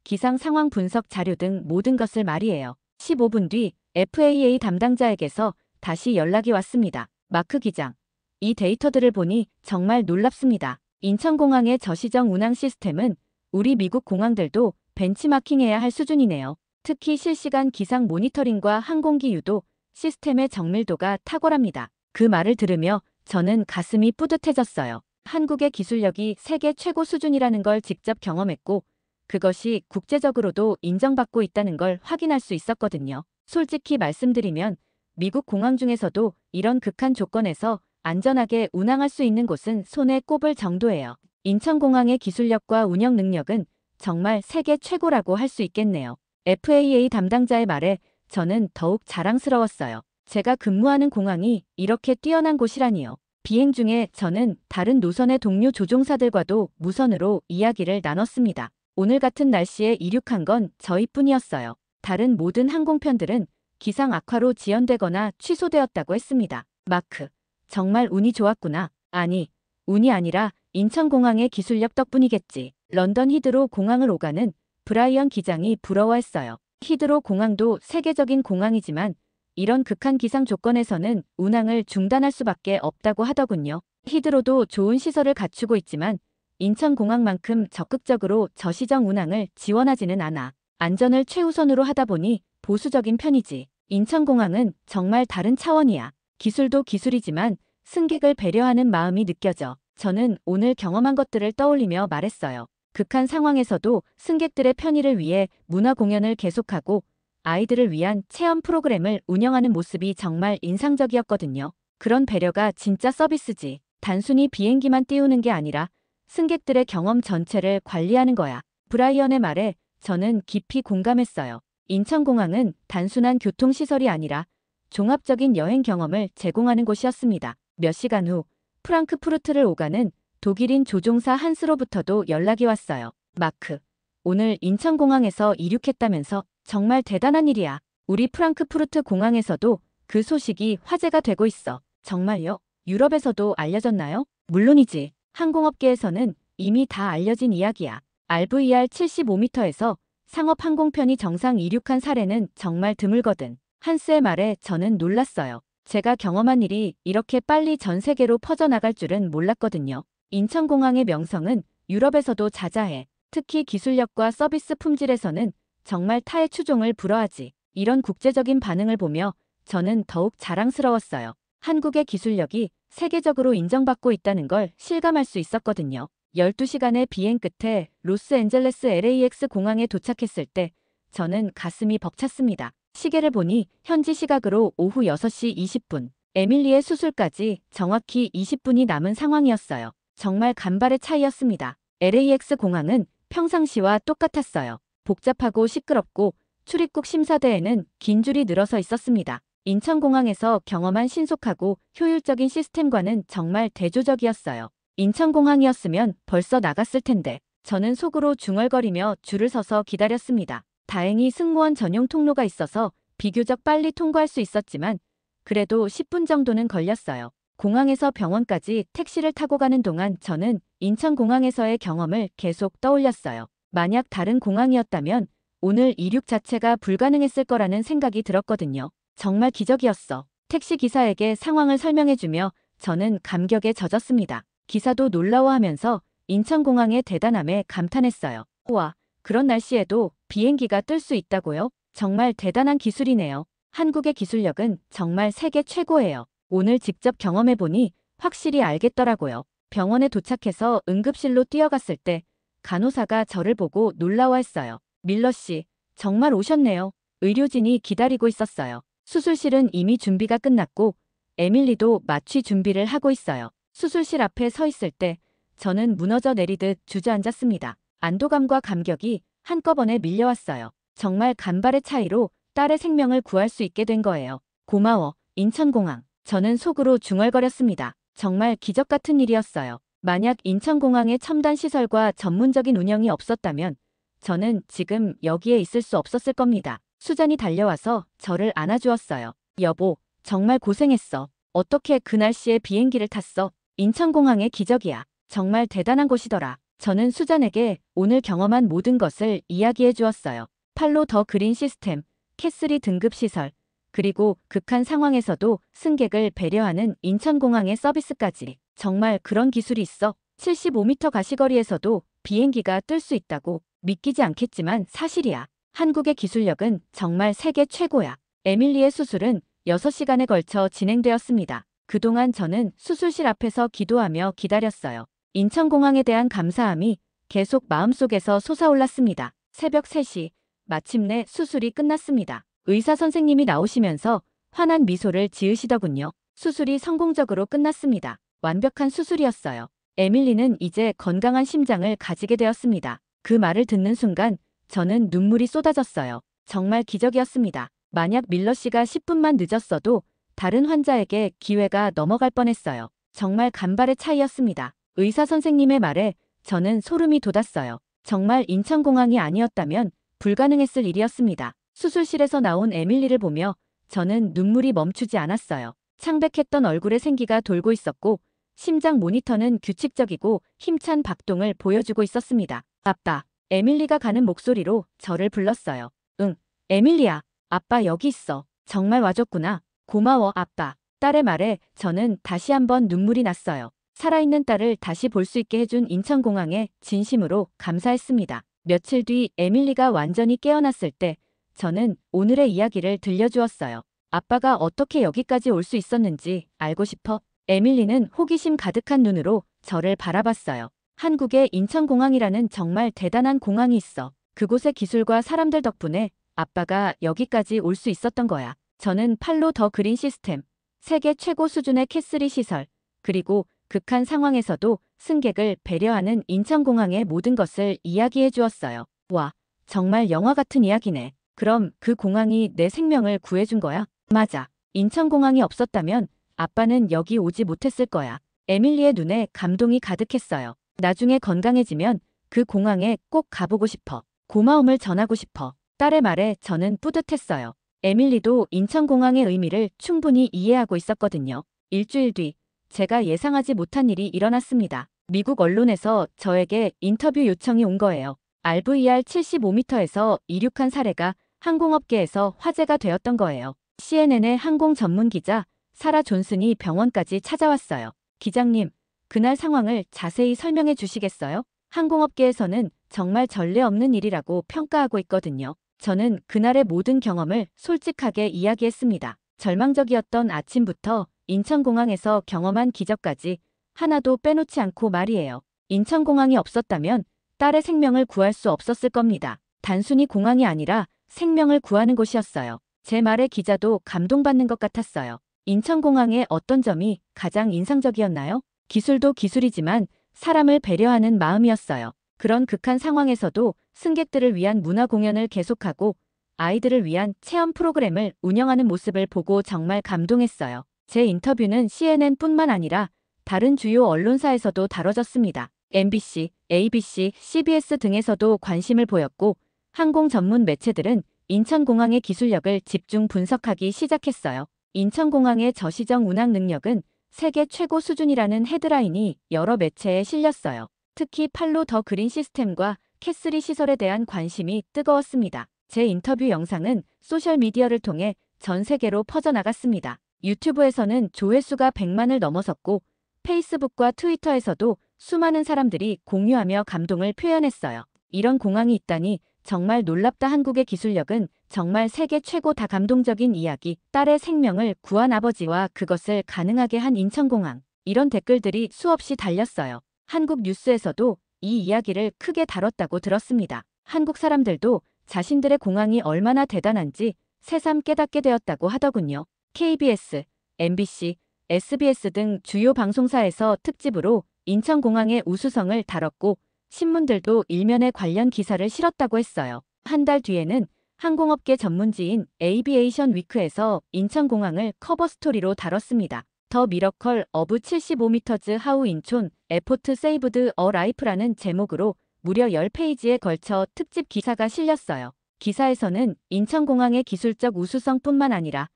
기상 상황 분석 자료 등 모든 것을 말이에요. 15분 뒤 FAA 담당자에게서 다시 연락이 왔습니다. 마크 기장, 이 데이터들을 보니 정말 놀랍습니다. 인천공항의 저시정 운항 시스템은 우리 미국 공항들도 벤치마킹해야 할 수준이네요. 특히 실시간 기상 모니터링과 항공기 유도 시스템의 정밀도가 탁월합니다. 그 말을 들으며 저는 가슴이 뿌듯해졌어요. 한국의 기술력이 세계 최고 수준이라는 걸 직접 경험했고 그것이 국제적으로도 인정받고 있다는 걸 확인할 수 있었거든요. 솔직히 말씀드리면 미국 공항 중에서도 이런 극한 조건에서 안전하게 운항할 수 있는 곳은 손에 꼽을 정도예요. 인천공항의 기술력과 운영 능력은 정말 세계 최고라고 할 수 있겠네요. FAA 담당자의 말에 저는 더욱 자랑스러웠어요. 제가 근무하는 공항이 이렇게 뛰어난 곳이라니요. 비행 중에 저는 다른 노선의 동료 조종사들과도 무선으로 이야기를 나눴습니다. 오늘 같은 날씨에 이륙한 건 저희뿐이었어요. 다른 모든 항공편들은 기상 악화로 지연되거나 취소되었다고 했습니다. 마크, 정말 운이 좋았구나. 아니, 운이 아니라 인천공항의 기술력 덕분이겠지. 런던 히드로 공항을 오가는 브라이언 기장이 부러워했어요. 히드로 공항도 세계적인 공항이지만 이런 극한 기상 조건에서는 운항을 중단할 수밖에 없다고 하더군요. 히드로도 좋은 시설을 갖추고 있지만 인천공항만큼 적극적으로 저시정 운항을 지원하지는 않아. 안전을 최우선으로 하다 보니 보수적인 편이지. 인천공항은 정말 다른 차원이야. 기술도 기술이지만 승객을 배려하는 마음이 느껴져. 저는 오늘 경험한 것들을 떠올리며 말했어요. 극한 상황에서도 승객들의 편의를 위해 문화 공연을 계속하고 아이들을 위한 체험 프로그램을 운영하는 모습이 정말 인상적이었거든요. 그런 배려가 진짜 서비스지. 단순히 비행기만 띄우는 게 아니라 승객들의 경험 전체를 관리하는 거야. 브라이언의 말에 저는 깊이 공감했어요. 인천공항은 단순한 교통시설이 아니라 종합적인 여행 경험을 제공하는 곳이었습니다. 몇 시간 후 프랑크푸르트를 오가는 독일인 조종사 한스로부터도 연락이 왔어요. 마크, 오늘 인천공항에서 이륙했다면서 정말 대단한 일이야. 우리 프랑크푸르트 공항에서도 그 소식이 화제가 되고 있어. 정말요? 유럽에서도 알려졌나요? 물론이지. 항공업계에서는 이미 다 알려진 이야기야. RVR 75m에서 상업 항공편이 정상 이륙한 사례는 정말 드물거든. 한스의 말에 저는 놀랐어요. 제가 경험한 일이 이렇게 빨리 전 세계로 퍼져나갈 줄은 몰랐거든요. 인천공항의 명성은 유럽에서도 자자해. 특히 기술력과 서비스 품질에서는 정말 타의 추종을 불허하지. 이런 국제적인 반응을 보며 저는 더욱 자랑스러웠어요. 한국의 기술력이 세계적으로 인정받고 있다는 걸 실감할 수 있었거든요. 12시간의 비행 끝에 로스앤젤레스 LAX 공항에 도착했을 때 저는 가슴이 벅찼습니다. 시계를 보니 현지 시각으로 오후 6시 20분, 에밀리의 수술까지 정확히 20분이 남은 상황이었어요. 정말 간발의 차이였습니다. LAX 공항은 평상시와 똑같았어요. 복잡하고 시끄럽고 출입국 심사대에는 긴 줄이 늘어서 있었습니다. 인천공항에서 경험한 신속하고 효율적인 시스템과는 정말 대조적이었어요. 인천공항이었으면 벌써 나갔을 텐데 저는 속으로 중얼거리며 줄을 서서 기다렸습니다. 다행히 승무원 전용 통로가 있어서 비교적 빨리 통과할 수 있었지만 그래도 10분 정도는 걸렸어요. 공항에서 병원까지 택시를 타고 가는 동안 저는 인천공항에서의 경험을 계속 떠올렸어요. 만약 다른 공항이었다면 오늘 이륙 자체가 불가능했을 거라는 생각이 들었거든요. 정말 기적이었어. 택시 기사에게 상황을 설명해주며 저는 감격에 젖었습니다. 기사도 놀라워하면서 인천공항의 대단함에 감탄했어요. 우와, 그런 날씨에도 비행기가 뜰 수 있다고요? 정말 대단한 기술이네요. 한국의 기술력은 정말 세계 최고예요. 오늘 직접 경험해보니 확실히 알겠더라고요. 병원에 도착해서 응급실로 뛰어갔을 때 간호사가 저를 보고 놀라워했어요. 밀러 씨, 정말 오셨네요. 의료진이 기다리고 있었어요. 수술실은 이미 준비가 끝났고 에밀리도 마취 준비를 하고 있어요. 수술실 앞에 서 있을 때 저는 무너져 내리듯 주저앉았습니다. 안도감과 감격이 한꺼번에 밀려왔어요. 정말 간발의 차이로 딸의 생명을 구할 수 있게 된 거예요. 고마워, 인천공항. 저는 속으로 중얼거렸습니다. 정말 기적 같은 일이었어요. 만약 인천공항의 첨단 시설과 전문적인 운영이 없었다면 저는 지금 여기에 있을 수 없었을 겁니다. 수잔이 달려와서 저를 안아주었어요. 여보, 정말 고생했어. 어떻게 그 날씨에 비행기를 탔어? 인천공항의 기적이야. 정말 대단한 곳이더라. 저는 수잔에게 오늘 경험한 모든 것을 이야기해 주었어요. 팔로 더 그린 시스템, 캐슬이 등급 시설, 그리고 극한 상황에서도 승객을 배려하는 인천공항의 서비스까지. 정말 그런 기술이 있어. 75m 가시거리에서도 비행기가 뜰 수 있다고. 믿기지 않겠지만 사실이야. 한국의 기술력은 정말 세계 최고야. 에밀리의 수술은 6시간에 걸쳐 진행되었습니다. 그동안 저는 수술실 앞에서 기도하며 기다렸어요. 인천공항에 대한 감사함이 계속 마음속에서 솟아올랐습니다. 새벽 3시, 마침내 수술이 끝났습니다. 의사 선생님이 나오시면서 환한 미소를 지으시더군요. 수술이 성공적으로 끝났습니다. 완벽한 수술이었어요. 에밀리는 이제 건강한 심장을 가지게 되었습니다. 그 말을 듣는 순간 저는 눈물이 쏟아졌어요. 정말 기적이었습니다. 만약 밀러 씨가 10분만 늦었어도 다른 환자에게 기회가 넘어갈 뻔했어요. 정말 간발의 차이였습니다. 의사 선생님의 말에 저는 소름이 돋았어요. 정말 인천공항이 아니었다면 불가능했을 일이었습니다. 수술실에서 나온 에밀리를 보며 저는 눈물이 멈추지 않았어요. 창백했던 얼굴에 생기가 돌고 있었고 심장 모니터는 규칙적이고 힘찬 박동을 보여주고 있었습니다. 아빠, 에밀리가 가는 목소리로 저를 불렀어요. 응, 에밀리야, 아빠 여기 있어. 정말 와줬구나. 고마워, 아빠. 딸의 말에 저는 다시 한번 눈물이 났어요. 살아있는 딸을 다시 볼 수 있게 해준 인천공항에 진심으로 감사했습니다. 며칠 뒤 에밀리가 완전히 깨어났을 때 저는 오늘의 이야기를 들려주었어요. 아빠가 어떻게 여기까지 올 수 있었는지 알고 싶어. 에밀리는 호기심 가득한 눈으로 저를 바라봤어요. 한국에 인천공항이라는 정말 대단한 공항이 있어. 그곳의 기술과 사람들 덕분에 아빠가 여기까지 올 수 있었던 거야. 저는 팔로 더 그린 시스템, 세계 최고 수준의 캐슬이 시설, 그리고 극한 상황에서도 승객을 배려하는 인천공항의 모든 것을 이야기해 주었어요. 와, 정말 영화 같은 이야기네. 그럼 그 공항이 내 생명을 구해준 거야? 맞아. 인천공항이 없었다면 아빠는 여기 오지 못했을 거야. 에밀리의 눈에 감동이 가득했어요. 나중에 건강해지면 그 공항에 꼭 가보고 싶어. 고마움을 전하고 싶어. 딸의 말에 저는 뿌듯했어요. 에밀리도 인천공항의 의미를 충분히 이해하고 있었거든요. 일주일 뒤 제가 예상하지 못한 일이 일어났습니다. 미국 언론에서 저에게 인터뷰 요청이 온 거예요. RVR 75m에서 이륙한 사례가 항공업계에서 화제가 되었던 거예요. CNN의 항공 전문 기자 사라 존슨이 병원까지 찾아왔어요. 기장님, 그날 상황을 자세히 설명해 주시겠어요? 항공업계에서는 정말 전례 없는 일이라고 평가하고 있거든요. 저는 그날의 모든 경험을 솔직하게 이야기했습니다. 절망적이었던 아침부터 인천공항에서 경험한 기적까지 하나도 빼놓지 않고 말이에요. 인천공항이 없었다면 딸의 생명을 구할 수 없었을 겁니다. 단순히 공항이 아니라 생명을 구하는 곳이었어요. 제 말에 기자도 감동받는 것 같았어요. 인천공항의 어떤 점이 가장 인상적이었나요? 기술도 기술이지만 사람을 배려하는 마음이었어요. 그런 극한 상황에서도 승객들을 위한 문화 공연을 계속하고 아이들을 위한 체험 프로그램을 운영하는 모습을 보고 정말 감동했어요. 제 인터뷰는 CNN뿐만 아니라 다른 주요 언론사에서도 다뤄졌습니다. MBC, ABC, CBS 등에서도 관심을 보였고 항공 전문 매체들은 인천공항의 기술력을 집중 분석하기 시작했어요. 인천공항의 저시정 운항 능력은 세계 최고 수준이라는 헤드라인이 여러 매체에 실렸어요. 특히 팔로 더 그린 시스템과 캐슬이 시설에 대한 관심이 뜨거웠습니다. 제 인터뷰 영상은 소셜미디어를 통해 전 세계로 퍼져나갔습니다. 유튜브에서는 조회수가 100만을 넘어섰고 페이스북과 트위터에서도 수많은 사람들이 공유하며 감동을 표현했어요. 이런 공항이 있다니 정말 놀랍다. 한국의 기술력은 정말 세계 최고다. 감동적인 이야기. 딸의 생명을 구한 아버지와 그것을 가능하게 한 인천공항. 이런 댓글들이 수없이 달렸어요. 한국 뉴스에서도 이 이야기를 크게 다뤘다고 들었습니다. 한국 사람들도 자신들의 공항이 얼마나 대단한지 새삼 깨닫게 되었다고 하더군요. KBS, MBC, SBS 등 주요 방송사에서 특집으로 인천공항의 우수성을 다뤘고 신문들도 일면에 관련 기사를 실었다고 했어요. 한 달 뒤에는 항공업계 전문지인 에이비에이션 위크에서 인천공항을 커버 스토리로 다뤘습니다. 더 미러컬 어브 75m 하우 인촌 에포트 세이브드 어 라이프라는 제목으로 무려 10페이지에 걸쳐 특집 기사가 실렸어요. 기사에서는 인천공항의 기술적 우수성뿐만 아니라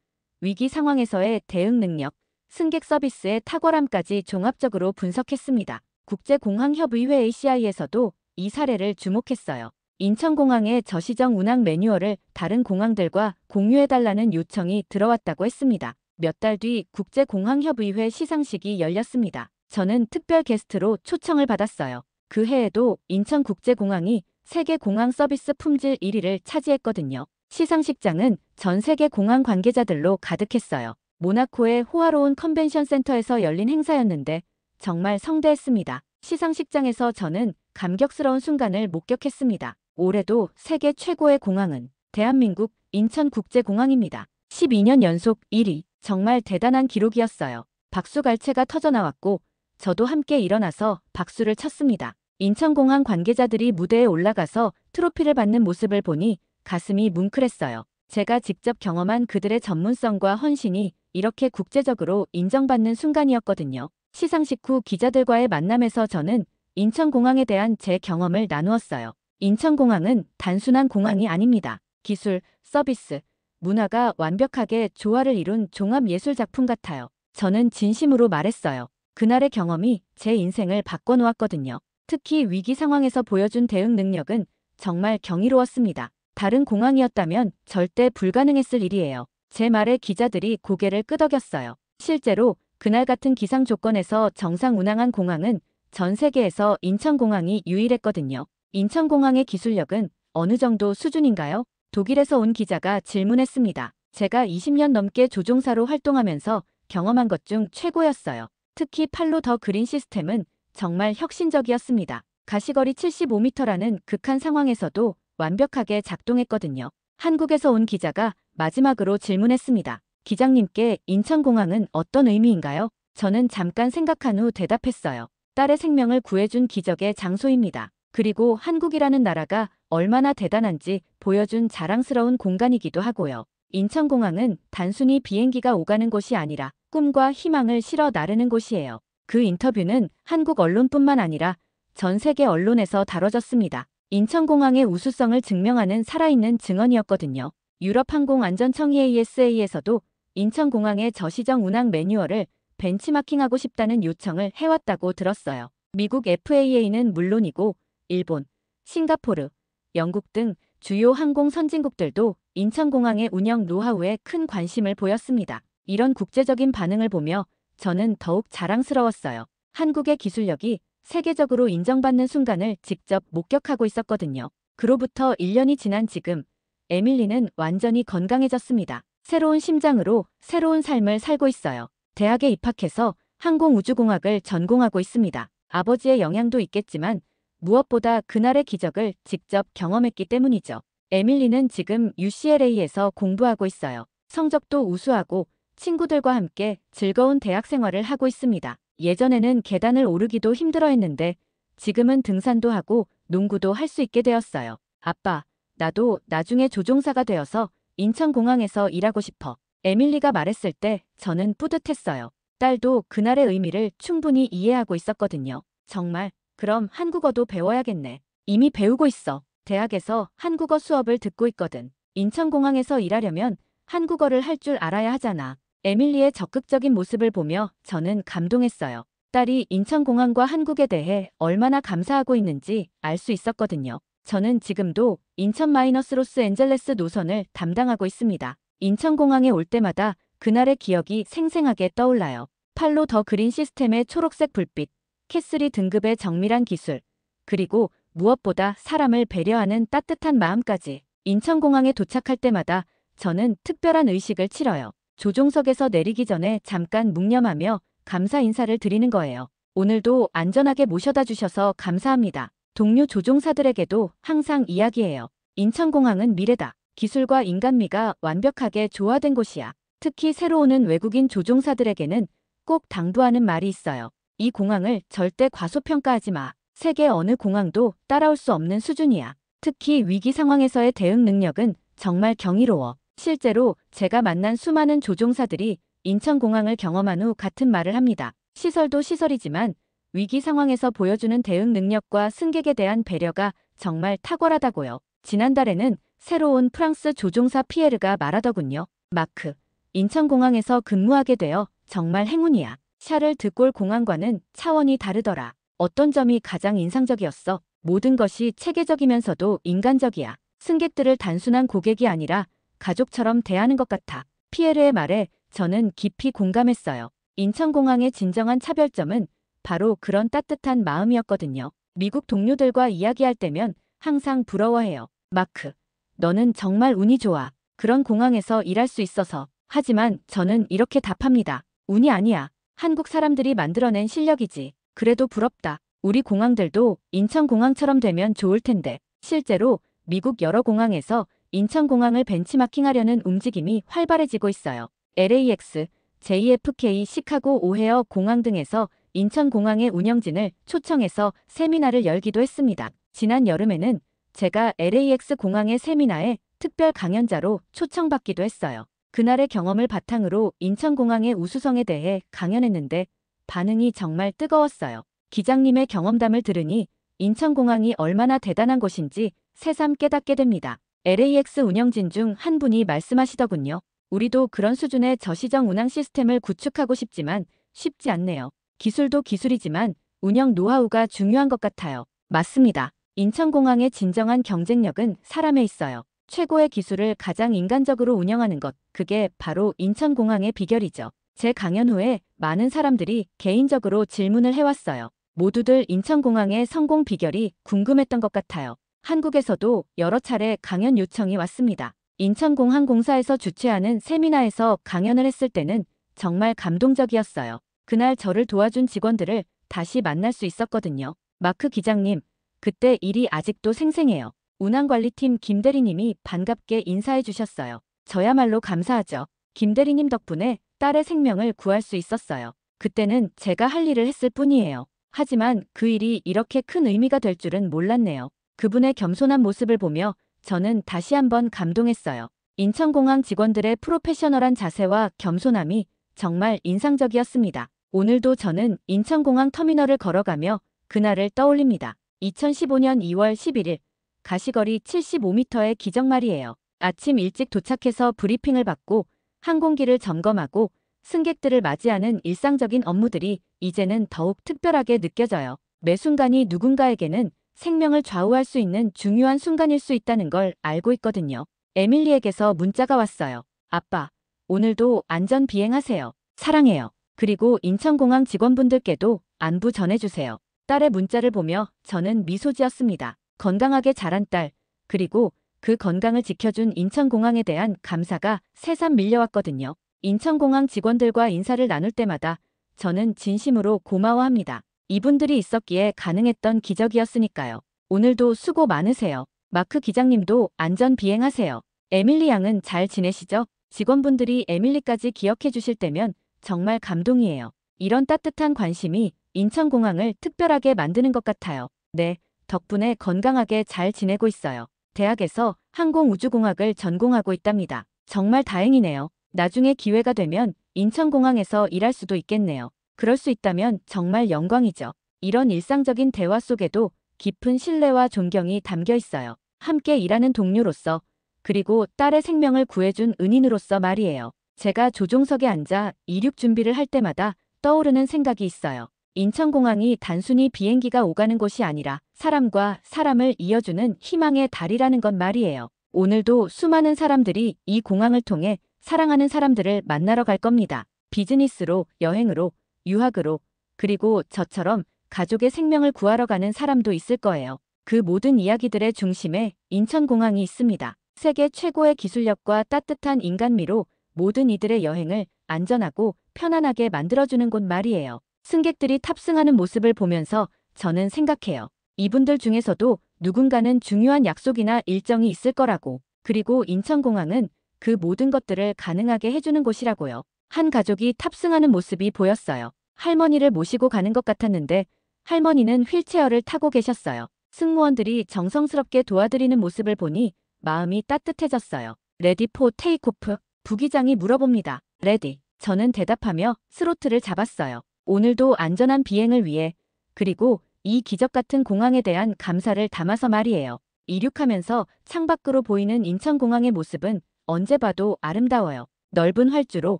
위기 상황에서의 대응 능력, 승객 서비스의 탁월함까지 종합적으로 분석했습니다. 국제공항협의회 ACI에서도 이 사례를 주목했어요. 인천공항의 저시정 운항 매뉴얼을 다른 공항들과 공유해달라는 요청이 들어왔다고 했습니다. 몇 달 뒤 국제공항협의회 시상식이 열렸습니다. 저는 특별 게스트로 초청을 받았어요. 그 해에도 인천국제공항이 세계 공항 서비스 품질 1위를 차지했거든요. 시상식장은 전 세계 공항 관계자들로 가득했어요. 모나코의 호화로운 컨벤션 센터에서 열린 행사였는데 정말 성대했습니다. 시상식장에서 저는 감격스러운 순간을 목격했습니다. 올해도 세계 최고의 공항은 대한민국 인천국제공항입니다. 12년 연속 1위. 정말 대단한 기록이었어요. 박수갈채가 터져나왔고 저도 함께 일어나서 박수를 쳤습니다. 인천공항 관계자들이 무대에 올라가서 트로피를 받는 모습을 보니 가슴이 뭉클했어요. 제가 직접 경험한 그들의 전문성과 헌신이 이렇게 국제적으로 인정받는 순간이었거든요. 시상식 후 기자들과의 만남에서 저는 인천공항에 대한 제 경험을 나누었어요. 인천공항은 단순한 공항이 아닙니다. 기술, 서비스, 문화가 완벽하게 조화를 이룬 종합예술작품 같아요. 저는 진심으로 말했어요. 그날의 경험이 제 인생을 바꿔놓았거든요. 특히 위기 상황에서 보여준 대응 능력은 정말 경이로웠습니다. 다른 공항이었다면 절대 불가능했을 일이에요. 제 말에 기자들이 고개를 끄덕였어요. 실제로 그날 같은 기상 조건에서 정상 운항한 공항은 전 세계에서 인천공항이 유일했거든요. 인천공항의 기술력은 어느 정도 수준인가요? 독일에서 온 기자가 질문했습니다. 제가 20년 넘게 조종사로 활동하면서 경험한 것 중 최고였어요. 특히 팔로 더 그린 시스템은 정말 혁신적이었습니다. 가시거리 75m라는 극한 상황에서도 완벽하게 작동했거든요. 한국에서 온 기자가 마지막으로 질문했습니다. 기장님께 인천공항은 어떤 의미인가요? 저는 잠깐 생각한 후 대답했어요. 딸의 생명을 구해준 기적의 장소입니다. 그리고 한국이라는 나라가 얼마나 대단한지 보여준 자랑스러운 공간이기도 하고요. 인천공항은 단순히 비행기가 오가는 곳이 아니라 꿈과 희망을 실어 나르는 곳이에요. 그 인터뷰는 한국 언론뿐만 아니라 전 세계 언론에서 다뤄졌습니다. 인천공항의 우수성을 증명하는 살아있는 증언이었거든요. 유럽항공안전청 EASA에서도 인천공항의 저시정 운항 매뉴얼을 벤치마킹하고 싶다는 요청을 해왔다고 들었어요. 미국 FAA는 물론이고 일본, 싱가포르, 영국 등 주요 항공 선진국들도 인천공항의 운영 노하우에 큰 관심을 보였습니다. 이런 국제적인 반응을 보며 저는 더욱 자랑스러웠어요. 한국의 기술력이 세계적으로 인정받는 순간을 직접 목격하고 있었거든요. 그로부터 1년이 지난 지금 에밀리는 완전히 건강해졌습니다. 새로운 심장으로 새로운 삶을 살고 있어요. 대학에 입학해서 항공우주공학을 전공하고 있습니다. 아버지의 영향도 있겠지만 무엇보다 그날의 기적을 직접 경험했기 때문이죠. 에밀리는 지금 UCLA에서 공부하고 있어요. 성적도 우수하고 친구들과 함께 즐거운 대학 생활을 하고 있습니다. 예전에는 계단을 오르기도 힘들어했는데 지금은 등산도 하고 농구도 할 수 있게 되었어요. 아빠, 나도 나중에 조종사가 되어서 인천공항에서 일하고 싶어. 에밀리가 말했을 때 저는 뿌듯했어요. 딸도 그날의 의미를 충분히 이해하고 있었거든요. 정말, 그럼 한국어도 배워야겠네. 이미 배우고 있어. 대학에서 한국어 수업을 듣고 있거든. 인천공항에서 일하려면 한국어를 할 줄 알아야 하잖아. 에밀리의 적극적인 모습을 보며 저는 감동했어요. 딸이 인천공항과 한국에 대해 얼마나 감사하고 있는지 알 수 있었거든요. 저는 지금도 인천-로스앤젤레스 노선을 담당하고 있습니다. 인천공항에 올 때마다 그날의 기억이 생생하게 떠올라요. 팔로 더 그린 시스템의 초록색 불빛, 캐슬리 등급의 정밀한 기술, 그리고 무엇보다 사람을 배려하는 따뜻한 마음까지. 인천공항에 도착할 때마다 저는 특별한 의식을 치러요. 조종석에서 내리기 전에 잠깐 묵념하며 감사 인사를 드리는 거예요. 오늘도 안전하게 모셔다 주셔서 감사합니다. 동료 조종사들에게도 항상 이야기해요. 인천공항은 미래다. 기술과 인간미가 완벽하게 조화된 곳이야. 특히 새로 오는 외국인 조종사들에게는 꼭 당부하는 말이 있어요. 이 공항을 절대 과소평가하지 마. 세계 어느 공항도 따라올 수 없는 수준이야. 특히 위기 상황에서의 대응 능력은 정말 경이로워. 실제로 제가 만난 수많은 조종사들이 인천공항을 경험한 후 같은 말을 합니다. 시설도 시설이지만 위기 상황에서 보여주는 대응 능력과 승객에 대한 배려가 정말 탁월하다고요. 지난달에는 새로 온 프랑스 조종사 피에르가 말하더군요. 마크, 인천공항에서 근무하게 되어 정말 행운이야. 샤를 드골 공항과는 차원이 다르더라. 어떤 점이 가장 인상적이었어? 모든 것이 체계적이면서도 인간적이야. 승객들을 단순한 고객이 아니라 가족처럼 대하는 것 같아. 피에르의 말에 저는 깊이 공감했어요. 인천공항의 진정한 차별점은 바로 그런 따뜻한 마음이었거든요. 미국 동료들과 이야기할 때면 항상 부러워해요. 마크, 너는 정말 운이 좋아. 그런 공항에서 일할 수 있어서. 하지만 저는 이렇게 답합니다. 운이 아니야. 한국 사람들이 만들어낸 실력이지. 그래도 부럽다. 우리 공항들도 인천공항처럼 되면 좋을 텐데. 실제로 미국 여러 공항에서 인천공항을 벤치마킹하려는 움직임이 활발해지고 있어요. LAX, JFK, 시카고 오헤어 공항 등에서 인천공항의 운영진을 초청해서 세미나를 열기도 했습니다. 지난 여름에는 제가 LAX 공항의 세미나에 특별 강연자로 초청받기도 했어요. 그날의 경험을 바탕으로 인천공항의 우수성에 대해 강연했는데 반응이 정말 뜨거웠어요. 기장님의 경험담을 들으니 인천공항이 얼마나 대단한 곳인지 새삼 깨닫게 됩니다. LAX 운영진 중 한 분이 말씀하시더군요. 우리도 그런 수준의 저시정 운항 시스템을 구축하고 싶지만 쉽지 않네요. 기술도 기술이지만 운영 노하우가 중요한 것 같아요. 맞습니다. 인천공항의 진정한 경쟁력은 사람에 있어요. 최고의 기술을 가장 인간적으로 운영하는 것, 그게 바로 인천공항의 비결이죠. 제 강연 후에 많은 사람들이 개인적으로 질문을 해왔어요. 모두들 인천공항의 성공 비결이 궁금했던 것 같아요. 한국에서도 여러 차례 강연 요청이 왔습니다. 인천공항공사에서 주최하는 세미나에서 강연을 했을 때는 정말 감동적이었어요. 그날 저를 도와준 직원들을 다시 만날 수 있었거든요. 마크 기장님, 그때 일이 아직도 생생해요. 운항관리팀 김대리님이 반갑게 인사해 주셨어요. 저야말로 감사하죠. 김대리님 덕분에 딸의 생명을 구할 수 있었어요. 그때는 제가 할 일을 했을 뿐이에요. 하지만 그 일이 이렇게 큰 의미가 될 줄은 몰랐네요. 그분의 겸손한 모습을 보며 저는 다시 한번 감동했어요. 인천공항 직원들의 프로페셔널한 자세와 겸손함이 정말 인상적이었습니다. 오늘도 저는 인천공항 터미널을 걸어가며 그날을 떠올립니다. 2015년 2월 11일 가시거리 75m의 기적말이에요. 아침 일찍 도착해서 브리핑을 받고 항공기를 점검하고 승객들을 맞이하는 일상적인 업무들이 이제는 더욱 특별하게 느껴져요. 매 순간이 누군가에게는 생명을 좌우할 수 있는 중요한 순간일 수 있다는 걸 알고 있거든요. 에밀리에게서 문자가 왔어요. 아빠, 오늘도 안전 비행하세요. 사랑해요. 그리고 인천공항 직원분들께도 안부 전해주세요. 딸의 문자를 보며 저는 미소 지었습니다. 건강하게 자란 딸, 그리고 그 건강을 지켜준 인천공항에 대한 감사가 새삼 밀려왔거든요. 인천공항 직원들과 인사를 나눌 때마다 저는 진심으로 고마워합니다. 이분들이 있었기에 가능했던 기적이었으니까요. 오늘도 수고 많으세요. 마크 기장님도 안전 비행하세요. 에밀리 양은 잘 지내시죠? 직원분들이 에밀리까지 기억해 주실 때면 정말 감동이에요. 이런 따뜻한 관심이 인천공항을 특별하게 만드는 것 같아요. 네, 덕분에 건강하게 잘 지내고 있어요. 대학에서 항공우주공학을 전공하고 있답니다. 정말 다행이네요. 나중에 기회가 되면 인천공항에서 일할 수도 있겠네요. 그럴 수 있다면 정말 영광이죠. 이런 일상적인 대화 속에도 깊은 신뢰와 존경이 담겨 있어요. 함께 일하는 동료로서, 그리고 딸의 생명을 구해준 은인으로서 말이에요. 제가 조종석에 앉아 이륙 준비를 할 때마다 떠오르는 생각이 있어요. 인천공항이 단순히 비행기가 오가는 곳이 아니라 사람과 사람을 이어주는 희망의 다리라는 것 말이에요. 오늘도 수많은 사람들이 이 공항을 통해 사랑하는 사람들을 만나러 갈 겁니다. 비즈니스로, 여행으로, 유학으로, 그리고 저처럼 가족의 생명을 구하러 가는 사람도 있을 거예요. 그 모든 이야기들의 중심에 인천공항이 있습니다. 세계 최고의 기술력과 따뜻한 인간미로 모든 이들의 여행을 안전하고 편안하게 만들어주는 곳 말이에요. 승객들이 탑승하는 모습을 보면서 저는 생각해요. 이분들 중에서도 누군가는 중요한 약속이나 일정이 있을 거라고. 그리고 인천공항은 그 모든 것들을 가능하게 해주는 곳이라고요. 한 가족이 탑승하는 모습이 보였어요. 할머니를 모시고 가는 것 같았는데 할머니는 휠체어를 타고 계셨어요. 승무원들이 정성스럽게 도와드리는 모습을 보니 마음이 따뜻해졌어요. 레디 포 테이크오프? 부기장이 물어봅니다. 레디. 저는 대답하며 스로틀을 잡았어요. 오늘도 안전한 비행을 위해, 그리고 이 기적 같은 공항에 대한 감사를 담아서 말이에요. 이륙하면서 창밖으로 보이는 인천공항의 모습은 언제 봐도 아름다워요. 넓은 활주로,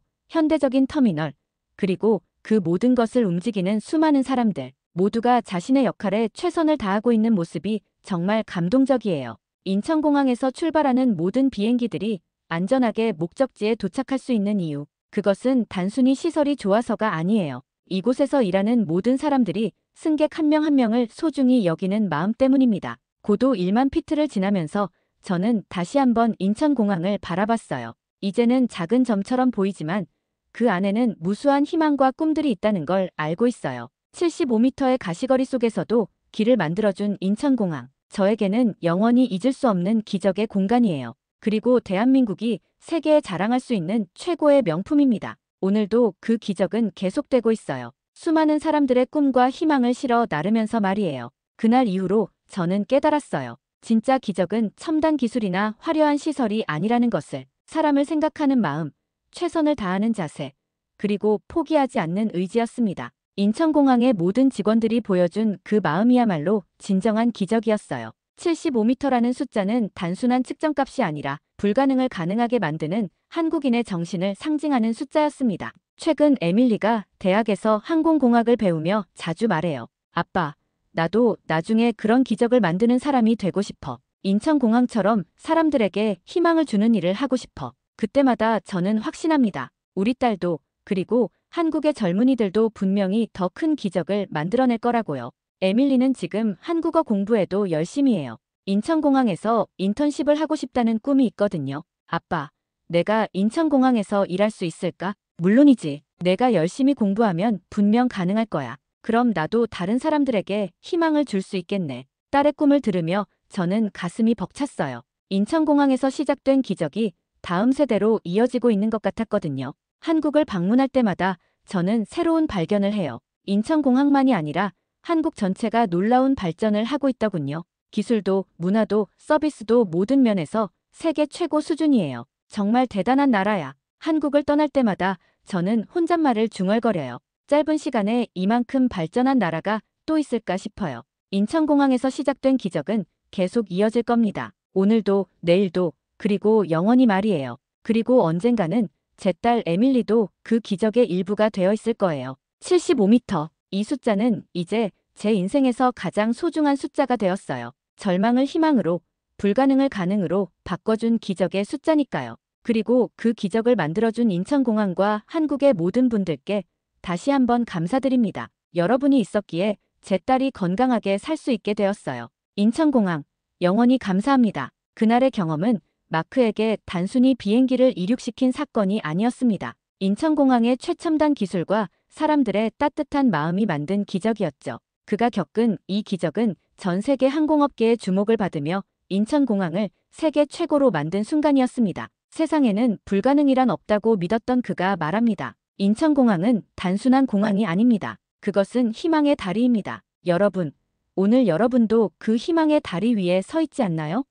현대적인 터미널, 그리고 그 모든 것을 움직이는 수많은 사람들. 모두가 자신의 역할에 최선을 다하고 있는 모습이 정말 감동적이에요. 인천공항에서 출발하는 모든 비행기들이 안전하게 목적지에 도착할 수 있는 이유. 그것은 단순히 시설이 좋아서가 아니에요. 이곳에서 일하는 모든 사람들이 승객 한 명 한 명을 소중히 여기는 마음 때문입니다. 고도 1만 피트를 지나면서 저는 다시 한번 인천공항을 바라봤어요. 이제는 작은 점처럼 보이지만 그 안에는 무수한 희망과 꿈들이 있다는 걸 알고 있어요. 75m의 가시거리 속에서도 길을 만들어준 인천공항. 저에게는 영원히 잊을 수 없는 기적의 공간이에요. 그리고 대한민국이 세계에 자랑할 수 있는 최고의 명품입니다. 오늘도 그 기적은 계속되고 있어요. 수많은 사람들의 꿈과 희망을 실어 나르면서 말이에요. 그날 이후로 저는 깨달았어요. 진짜 기적은 첨단 기술이나 화려한 시설이 아니라는 것을. 사람을 생각하는 마음, 최선을 다하는 자세, 그리고 포기하지 않는 의지였습니다. 인천공항의 모든 직원들이 보여준 그 마음이야말로 진정한 기적이었어요. 75m라는 숫자는 단순한 측정값이 아니라 불가능을 가능하게 만드는 한국인의 정신을 상징하는 숫자였습니다. 최근 에밀리가 대학에서 항공공학을 배우며 자주 말해요. 아빠, 나도 나중에 그런 기적을 만드는 사람이 되고 싶어. 인천공항처럼 사람들에게 희망을 주는 일을 하고 싶어. 그때마다 저는 확신합니다. 우리 딸도, 그리고 한국의 젊은이들도 분명히 더 큰 기적을 만들어낼 거라고요. 에밀리는 지금 한국어 공부에도 열심히 해요. 인천공항에서 인턴십을 하고 싶다는 꿈이 있거든요. 아빠, 내가 인천공항에서 일할 수 있을까? 물론이지. 내가 열심히 공부하면 분명 가능할 거야. 그럼 나도 다른 사람들에게 희망을 줄 수 있겠네. 딸의 꿈을 들으며 저는 가슴이 벅찼어요. 인천공항에서 시작된 기적이 다음 세대로 이어지고 있는 것 같았거든요. 한국을 방문할 때마다 저는 새로운 발견을 해요. 인천공항만이 아니라 한국 전체가 놀라운 발전을 하고 있더군요. 기술도, 문화도, 서비스도 모든 면에서 세계 최고 수준이에요. 정말 대단한 나라야. 한국을 떠날 때마다 저는 혼잣말을 중얼거려요. 짧은 시간에 이만큼 발전한 나라가 또 있을까 싶어요. 인천공항에서 시작된 기적은 계속 이어질 겁니다. 오늘도, 내일도, 그리고 영원히 말이에요. 그리고 언젠가는 제 딸 에밀리도 그 기적의 일부가 되어 있을 거예요. 75m. 이 숫자는 이제 제 인생에서 가장 소중한 숫자가 되었어요. 절망을 희망으로, 불가능을 가능으로 바꿔준 기적의 숫자니까요. 그리고 그 기적을 만들어준 인천공항과 한국의 모든 분들께 다시 한번 감사드립니다. 여러분이 있었기에 제 딸이 건강하게 살 수 있게 되었어요. 인천공항, 영원히 감사합니다. 그날의 경험은 마크에게 단순히 비행기를 이륙시킨 사건이 아니었습니다. 인천공항의 최첨단 기술과 사람들의 따뜻한 마음이 만든 기적이었죠. 그가 겪은 이 기적은 전 세계 항공업계의 주목을 받으며 인천공항을 세계 최고로 만든 순간이었습니다. 세상에는 불가능이란 없다고 믿었던 그가 말합니다. 인천공항은 단순한 공항이 아닙니다. 그것은 희망의 다리입니다. 여러분, 오늘 여러분도 그 희망의 다리 위에 서 있지 않나요?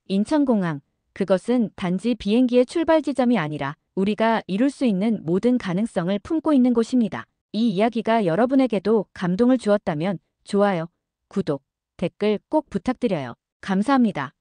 인천공항, 그것은 단지 비행기의 출발 지점이 아니라 우리가 이룰 수 있는 모든 가능성을 품고 있는 곳입니다. 이 이야기가 여러분에게도 감동을 주었다면 좋아요, 구독, 댓글 꼭 부탁드려요. 감사합니다.